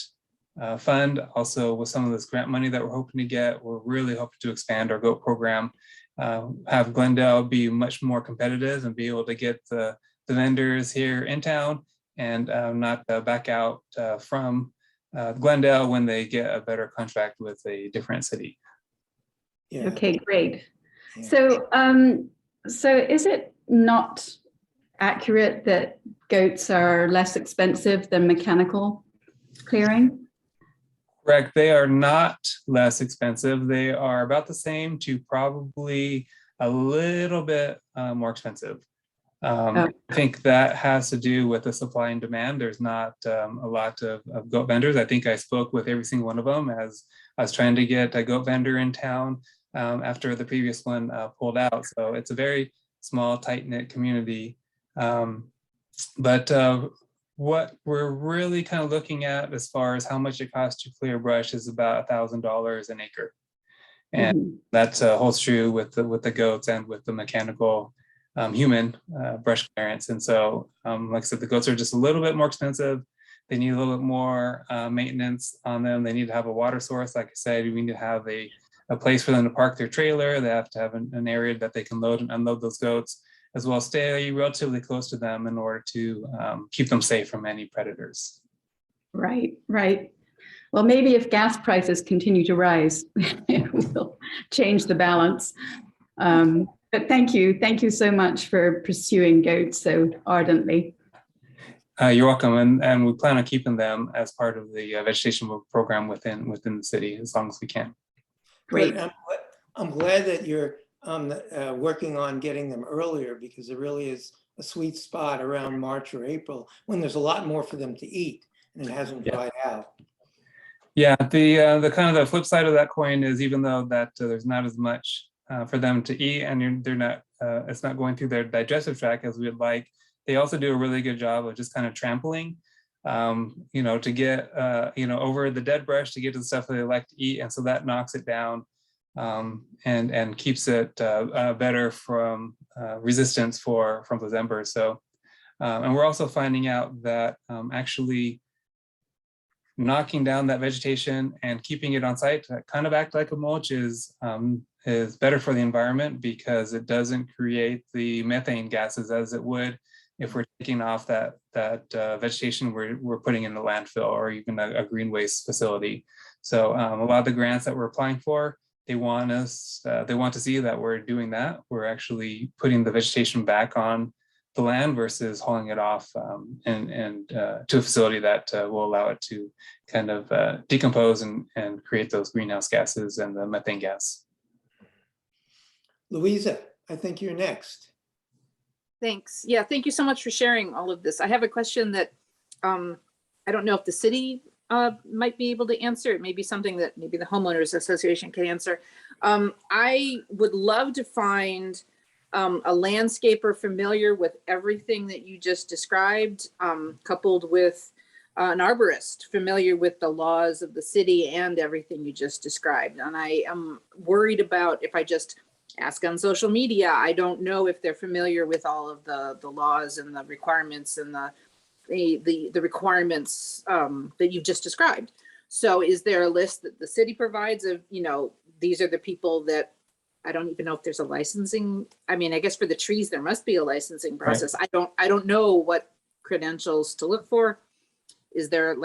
fund, also with some of this grant money that we're hoping to get, we're really hoping to expand our goat program, have Glendale be much more competitive and be able to get the vendors here in town and not back out from Glendale when they get a better contract with a different city. Yeah. Okay, great. Yeah. So is it not accurate that goats are less expensive than mechanical clearing? Correct. They are not less expensive. They are about the same to probably a little bit more expensive. I think that has to do with the supply and demand. There's not a lot of goat vendors. I think I spoke with every single one of them as I was trying to get a goat vendor in town after the previous one pulled out. So it's a very small, tight-knit community. But what we're really kind of looking at as far as how much it costs to clear brush is about $1,000 an acre. And that holds true with the goats and with the mechanical human brush clearance. And so, like I said, the goats are just a little bit more expensive. They need a little bit more maintenance on them. They need to have a water source. Like I said, we need to have a place for them to park their trailer. They have to have an area that they can load and unload those goats, as well as stay relatively close to them in order to keep them safe from any predators. Right, right. Well, maybe if gas prices continue to rise, it will change the balance. But thank you so much for pursuing goats so ardently. You're welcome, and we plan on keeping them as part of the vegetation program within the city as long as we can. Great. But I'm glad that you're working on getting them earlier, because it really is a sweet spot around March or April when there's a lot more for them to eat and it hasn't dried out. Yeah, the kind of the flip side of that coin is, even though that there's not as much for them to eat and they're not it's not going through their digestive tract as we'd like. They also do a really good job of just kind of trampling, to get, over the dead brush to get to the stuff that they like to eat. And so that knocks it down and keeps it better from resistance from those embers. So, and we're also finding out that actually knocking down that vegetation and keeping it on site to kind of act like a mulch is better for the environment, because it doesn't create the methane gases as it would if we're taking off that vegetation we're putting in the landfill or even a green waste facility. So a lot of the grants that we're applying for, they want to see that we're doing that. We're actually putting the vegetation back on the land versus hauling it off and to a facility that will allow it to kind of decompose and create those greenhouse gases and the methane gas. Louisa, I think you're next. Thanks. Yeah, thank you so much for sharing all of this. I have a question that I don't know if the city might be able to answer. It may be something that maybe the homeowners association can answer. I would love to find a landscaper familiar with everything that you just described, coupled with an arborist familiar with the laws of the city and everything you just described. And I am worried about if I just ask on social media, I don't know if they're familiar with all of the laws and the requirements and the requirements that you've just described. So is there a list that the city provides of, these are the people that, I don't even know if there's a licensing. I mean, I guess for the trees, there must be a licensing process. Right. I don't know what credentials to look for. Is there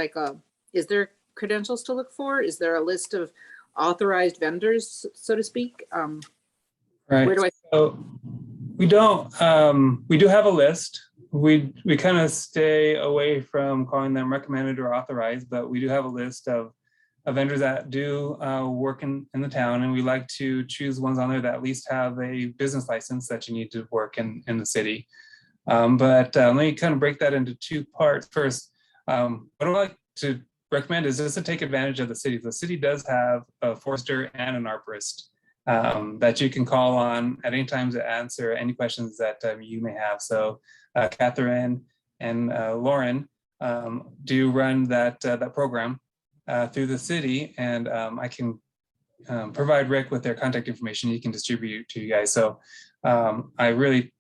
credentials to look for? Is there a list of authorized vendors, so to speak? Right. Where do I? So we don't. We do have a list. We kind of stay away from calling them recommended or authorized, but we do have a list of vendors that do work in the town, and we like to choose ones on there that at least have a business license that you need to work in the city. But let me kind of break that into two parts. First, what I like to recommend is just to take advantage of the city. The city does have a forester and an arborist that you can call on at any time to answer any questions that you may have. So Catherine and Lauren do run that program through the city, and I can provide Rick with their contact information. He can distribute to you guys. So I really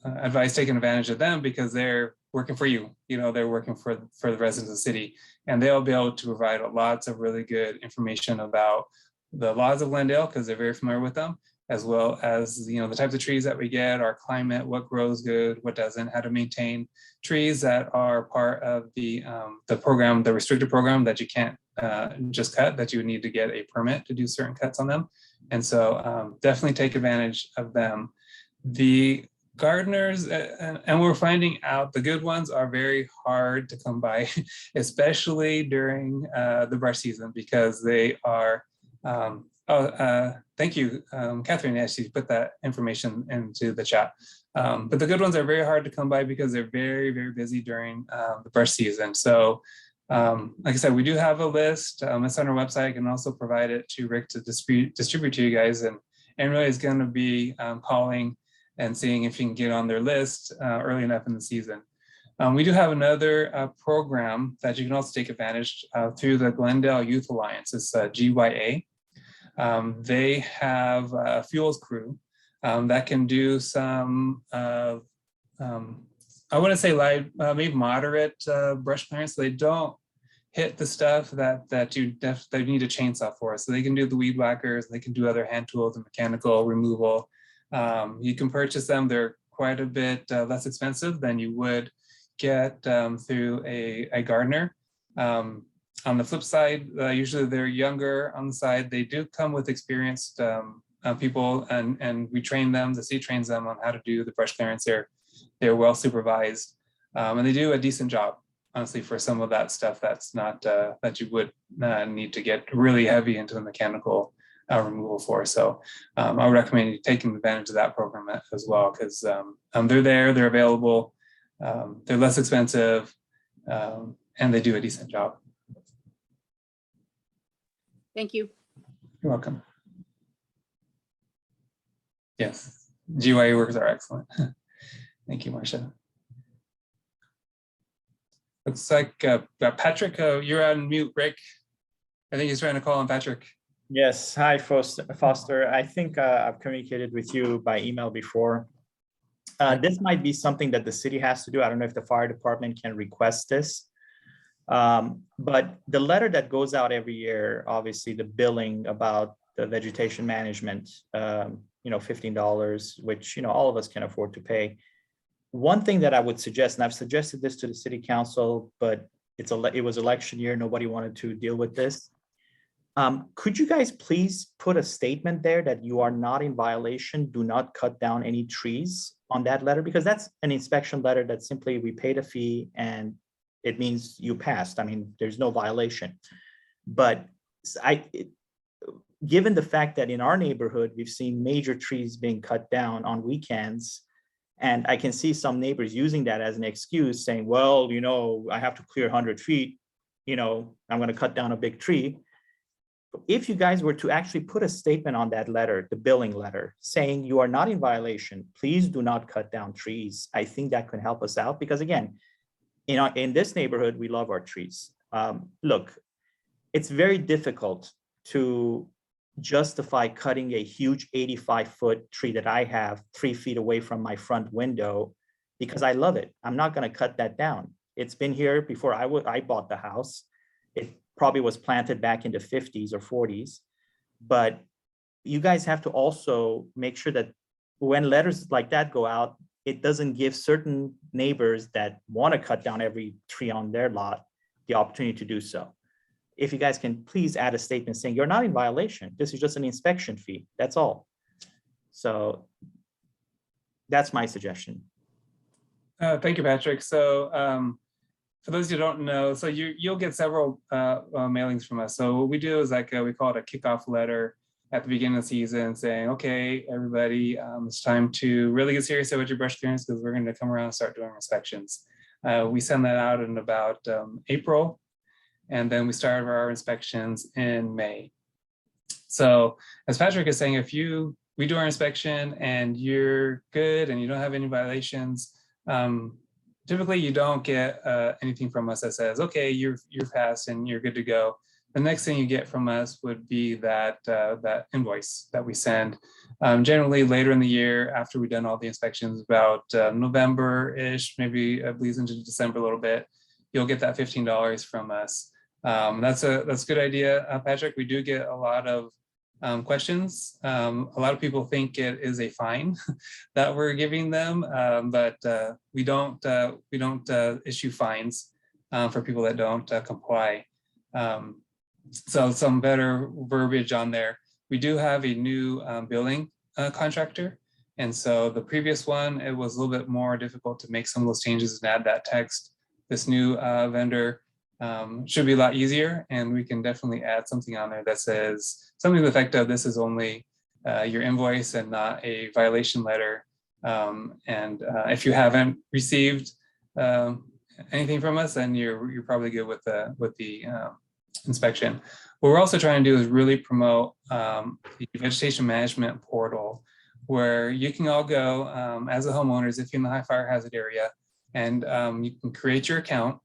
advise taking advantage of them, because they're working for you. They're working for the residents of the city, and they'll be able to provide lots of really good information about the laws of Glendale, because they're very familiar with them, as well as the types of trees that we get, our climate, what grows good, what doesn't, how to maintain trees that are part of the program, the restricted program that you can't just cut, that you would need to get a permit to do certain cuts on them. And so definitely take advantage of them. The gardeners, and we're finding out the good ones are very hard to come by, especially during the brush season, because they are thank you, Catherine, actually put that information into the chat. But the good ones are very hard to come by because they're very, very busy during the brush season. So like I said, we do have a list. It's on our website. I can also provide it to Rick to distribute to you guys. And really is going to be calling and seeing if you can get on their list early enough in the season. We do have another program that you can also take advantage through the Glendale Youth Alliance. It's GYA. They have a fuels crew that can do some, I wouldn't say light, maybe moderate brush clearance. So they don't hit the stuff that you need a chainsaw for. So they can do the weed whackers, they can do other hand tools and mechanical removal. You can purchase them. They're quite a bit less expensive than you would get through a gardener. On the flip side, usually they're younger on the side. They do come with experienced people, and we train them. The city trains them on how to do the brush clearance. They're well supervised, and they do a decent job, honestly, for some of that stuff that's not that you would need to get really heavy into the mechanical removal for. So I would recommend you taking advantage of that program as well, because they're there, they're available, they're less expensive, and they do a decent job. Thank you. You're welcome. Yes. GYA workers are excellent. Thank you, Marcia. Looks like Patrick, you're on mute, Rick. I think he's trying to call on Patrick. Yes, hi Foster. I think I've communicated with you by email before. This might be something that the city has to do. I don't know if the fire department can request this. But the letter that goes out every year, obviously the billing about the vegetation management, $15, which, all of us can afford to pay. One thing that I would suggest, and I've suggested this to the city council, but it was election year, nobody wanted to deal with this. Could you guys please put a statement there that you are not in violation, do not cut down any trees on that letter? Because that's an inspection letter that simply we paid a fee and it means you passed. I mean, there's no violation. But given the fact that in our neighborhood, we've seen major trees being cut down on weekends, and I can see some neighbors using that as an excuse saying, well, I have to clear 100 feet, I'm going to cut down a big tree. If you guys were to actually put a statement on that letter, the billing letter, saying you are not in violation, please do not cut down trees, I think that could help us out. Because again, in this neighborhood, we love our trees. Look, it's very difficult to justify cutting a huge 85-foot tree that I have 3 feet away from my front window because I love it. I'm not going to cut that down. It's been here before I bought the house. It probably was planted back in the 50s or 40s. But you guys have to also make sure that when letters like that go out, it doesn't give certain neighbors that want to cut down every tree on their lot the opportunity to do so. If you guys can please add a statement saying you're not in violation, this is just an inspection fee, that's all. So that's my suggestion. Thank you, Patrick. So for those who don't know, so you'll get several mailings from us. So what we do is we call it a kickoff letter at the beginning of the season saying, okay, everybody, it's time to really get serious about your brush clearance because we're going to come around and start doing inspections. We send that out in about April, and then we start our inspections in May. So as Patrick is saying, if we do our inspection and you're good and you don't have any violations, typically you don't get anything from us that says, okay, you're passed and you're good to go. The next thing you get from us would be that invoice that we send. Generally later in the year after we've done all the inspections, about November-ish, maybe bleeds into December a little bit, you'll get that $15 from us. That's a good idea, Patrick. We do get a lot of questions. A lot of people think it is a fine that we're giving them, but we don't issue fines for people that don't comply. So some better verbiage on there. We do have a new billing contractor. And so the previous one, it was a little bit more difficult to make some of those changes and add that text. This new vendor should be a lot easier, and we can definitely add something on there that says something to the effect of this is only your invoice and not a violation letter. If you haven't received anything from us, then you're probably good with the inspection. What we're also trying to do is really promote the vegetation management portal, where you can all go as a homeowners if you're in the high fire hazard area, and you can create your account.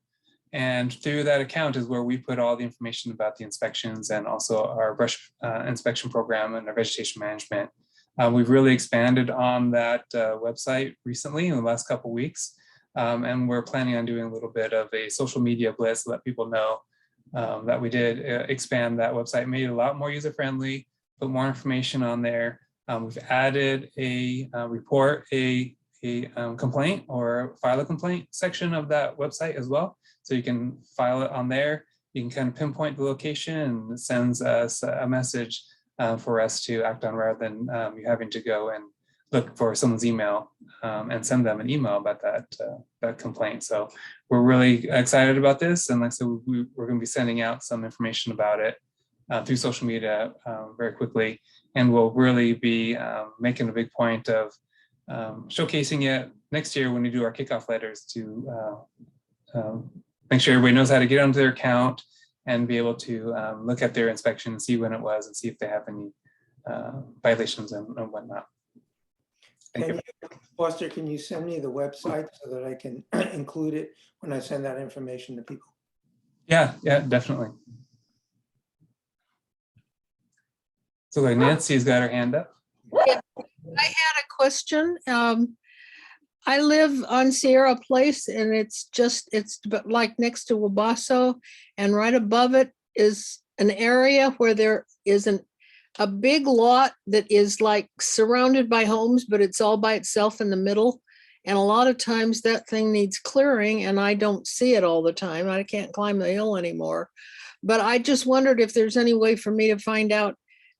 And through that account is where we put all the information about the inspections and also our brush inspection program and our vegetation management. We've really expanded on that website recently in the last couple of weeks. And we're planning on doing a little bit of a social media blitz to let people know that we did expand that website, made it a lot more user-friendly, put more information on there. We've added a report, a complaint or file a complaint section of that website as well. So you can file it on there. You can kind of pinpoint the location, and it sends us a message for us to act on, rather than you having to go and look for someone's email and send them an email about that complaint. So we're really excited about this. And like I said, we're going to be sending out some information about it through social media very quickly. And we'll really be making a big point of showcasing it next year when we do our kickoff letters to make sure everybody knows how to get onto their account and be able to look at their inspection and see when it was and see if they have any violations and whatnot. Thank Can you. you, Foster, can you send me the website so that I can include it when I send that information to people? Yeah, definitely. So like Nancy's got her hand up. I had a question. I live on Sierra Place and it's like next to Wabasso, and right above it is an area where there is a big lot that is like surrounded by homes, but it's all by itself in the middle. And a lot of times that thing needs clearing and I don't see it all the time. I can't climb the hill anymore. But I just wondered if there's any way for me to find out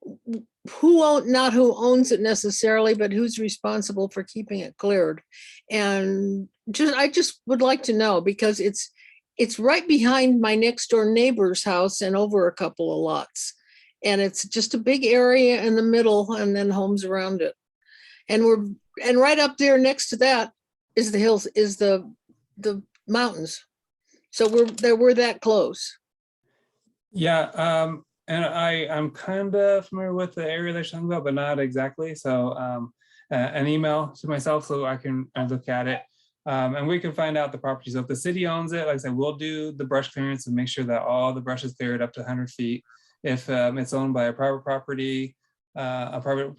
not who owns it necessarily, but who's responsible for keeping it cleared. And I just would like to know, because it's right behind my next door neighbor's house and over a couple of lots. And it's just a big area in the middle and then homes around it. And right up there next to that is the hills, is the mountains. So we're that close. Yeah, and I'm kind of familiar with the area they're talking about, but not exactly. So an email to myself so I can look at it. And we can find out the property. So if the city owns it, like I said, we'll do the brush clearance and make sure that all the brush is cleared up to 100 feet. If it's owned by a private property, a private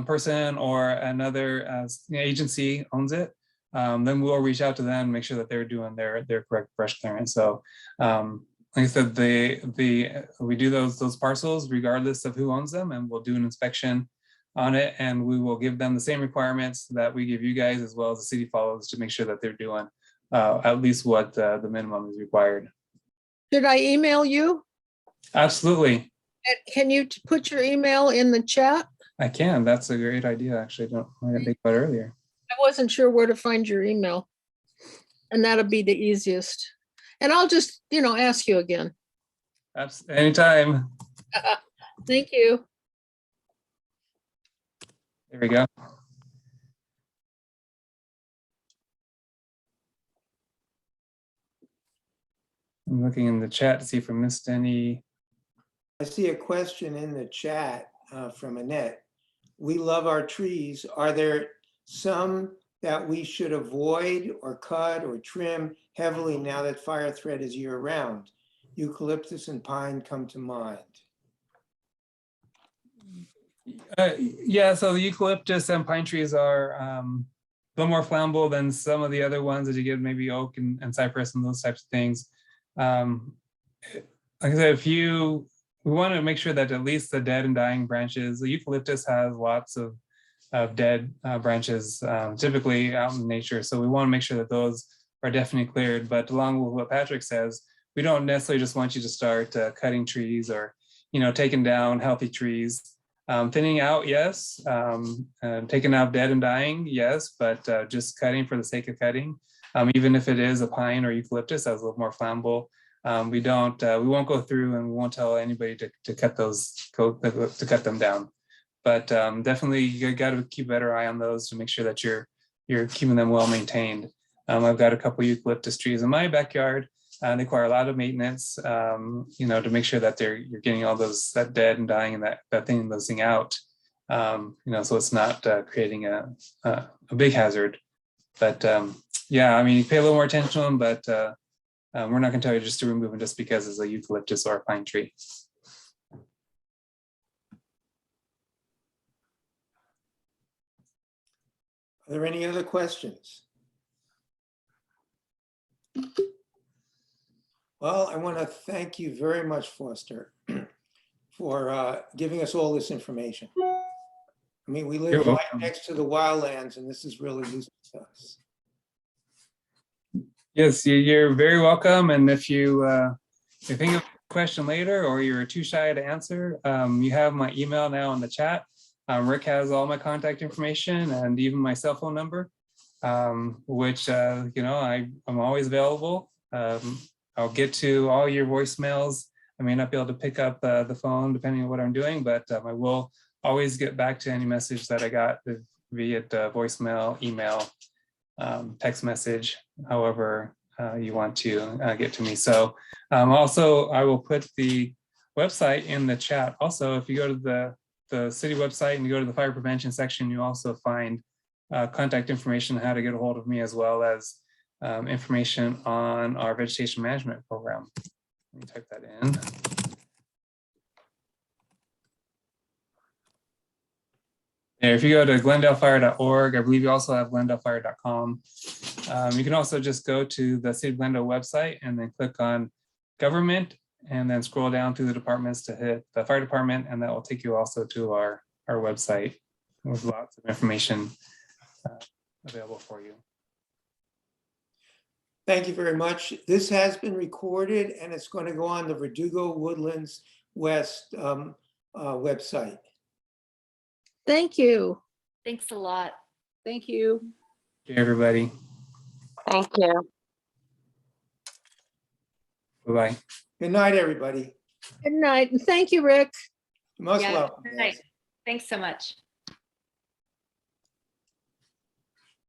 person or another agency owns it, then we'll reach out to them and make sure that they're doing their correct brush clearance. So like I said, we do those parcels regardless of who owns them, and we'll do an inspection on it, and we will give them the same requirements that we give you guys, as well as the city follows, to make sure that they're doing at least what the minimum is required. Should I email you? Absolutely. Can you put your email in the chat? I can. That's a great idea. Actually, I didn't think about it earlier. I wasn't sure where to find your email, and that'll be the easiest. And I'll just, ask you again. Anytime. Thank you. There we go. I'm looking in the chat to see if I missed any. I see a question in the chat from Annette. We love our trees. Are there some that we should avoid or cut or trim heavily now that fire threat is year round? Eucalyptus and pine come to mind. Yeah, so the eucalyptus and pine trees are a little more flammable than some of the other ones that you get, maybe oak and cypress and those types of things. Like I said, we want to make sure that at least the dead and dying branches, the eucalyptus has lots of dead branches typically out in nature. So we want to make sure that those are definitely cleared. But along with what Patrick says, we don't necessarily just want you to start cutting trees or, taking down healthy trees. Thinning out, yes. Taking out dead and dying, yes. But just cutting for the sake of cutting, even if it is a pine or eucalyptus that's a little more flammable, we won't go through and we won't tell anybody to cut them down. But definitely you got to keep a better eye on those to make sure that you're keeping them well maintained. I've got a couple eucalyptus trees in my backyard. They require a lot of maintenance, to make sure that you're getting all that dead and dying and those thing out, so it's not creating a big hazard. But yeah, I mean, you pay a little more attention to them, but we're not going to tell you just to remove them just because it's a eucalyptus or a pine tree. Are there any other questions? Well, I want to thank you very much, Foster, for giving us all this information. I mean, we live right next to the wildlands, and this is really useful to us. Yes, you're very welcome. And if you think of a question later or you're too shy to answer, you have my email now in the chat. Rick has all my contact information and even my cell phone number, which, I'm always available. I'll get to all your voicemails. I may not be able to pick up the phone depending on what I'm doing, but I will always get back to any message that I got via voicemail, email, text message, however you want to get to me. So also I will put the website in the chat. Also, if you go to the city website and you go to the fire prevention section, you also find contact information, how to get a hold of me, as well as information on our vegetation management program. Let me type that in. And if you go to glendalefire.org, I believe you also have glendalefire.com. You can also just go to the City of Glendale website and then click on government and then scroll down through the departments to hit the fire department, and that will take you also to our website with lots of information available for you. Thank you very much. This has been recorded and it's going to go on the Verdugo Woodlands West website. Thank you. Thanks a lot. Thank you. Okay, everybody. Thank you. Bye-bye. Good night, everybody. Good night. And thank you, Rick. Most Yeah, welcome. good night. Thanks so much.